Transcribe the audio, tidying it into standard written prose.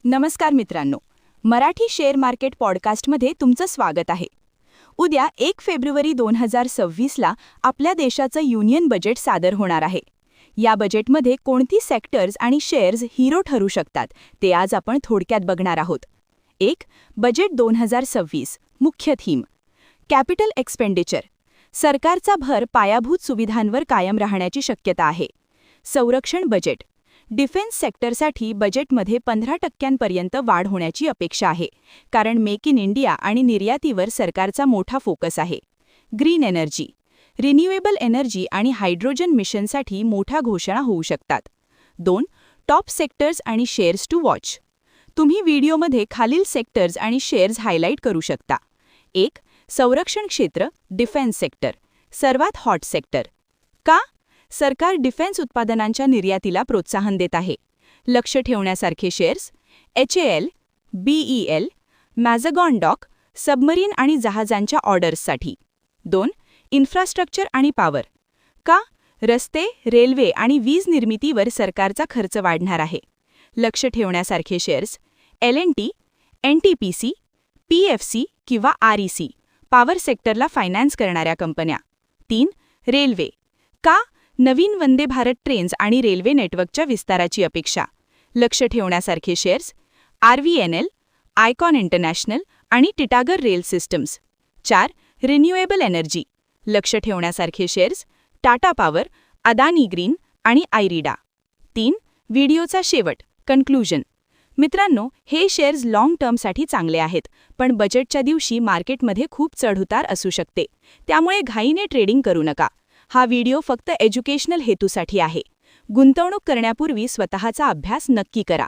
नमस्कार मित्रांनो, Marathi share market पॉडकास्टमध्ये तुमचं स्वागत आहे. उद्या 1 फेब्रुवारी 2026ला आपल्या देशाचं युनियन बजेट सादर होणार आहे. या बजेटमध्ये कोणती सेक्टर्स आणि शेअर्स हिरो ठरू शकतात ते आज आपण थोडक्यात बघणार आहोत. 1. बजेट 2026 मुख्य थीम. Capital expenditure. सरकारचा भर पायाभूत सुविधांवर कायम राहण्याची शक्यता आहे. संरक्षण बजेट. डिफेन्स सेक्टरसाठी बजेटमध्ये 15% वाढ होण्याची अपेक्षा आहे, कारण मेक इन इंडिया आणि निर्यातीवर सरकारचा मोठा फोकस आहे. Green energy. रिन्युएबल एनर्जी आणि हायड्रोजन मिशनसाठी मोठ्या घोषणा होऊ शकतात. 2. टॉप सेक्टर्स आणि शेअर्स टू वॉच. तुम्ही व्हिडिओमध्ये खालील सेक्टर्स आणि शेअर्स हायलाईट करू शकता. 1. संरक्षण क्षेत्र, डिफेन्स सेक्टर. सर्वात हॉट सेक्टर. का? सरकार डिफेन्स उत्पादनांच्या निर्यातीला प्रोत्साहन देत आहे. लक्ष ठेवण्यासारखे shares: HAL, BEL, Mazagon Dock, submarine आणि जहाजांच्या ऑर्डर्ससाठी. 2. इन्फ्रास्ट्रक्चर आणि पॉवर. का? रस्ते, रेल्वे आणि वीज निर्मितीवर सरकारचा खर्च वाढणार आहे. लक्ष ठेवण्यासारखे शेअर्स: L&T, NTPC, PFC किंवा REC, पॉवर सेक्टरला फायनान्स करणाऱ्या कंपन्या. 3. रेल्वे. का? नवीन वंदे भारत ट्रेन्स आणि रेल्वे नेटवर्कच्या विस्ताराची अपेक्षा. लक्ष ठेवण्यासारखे शेअर्स: RVNL, आयकॉन इंटरनॅशनल आणि टिटागर रेल सिस्टम्स. 4. Renewable energy. लक्ष ठेवण्यासारखे shares: Tata power, Adani green आणि आयरिडा. 3. व्हिडिओचा शेवट, कन्क्लुजन. मित्रांनो, हे शेअर्स लाँग टर्मसाठी चांगले आहेत, पण बजेटच्या दिवशी मार्केटमध्ये खूप चढउतार असू शकते. त्यामुळे घाईने ट्रेडिंग करू नका. हा व्हिडिओ फक्त एज्युकेशनल हेतूसाठी आहे. गुंतवणूक करण्यापूर्वी स्वतःचा अभ्यास नक्की करा.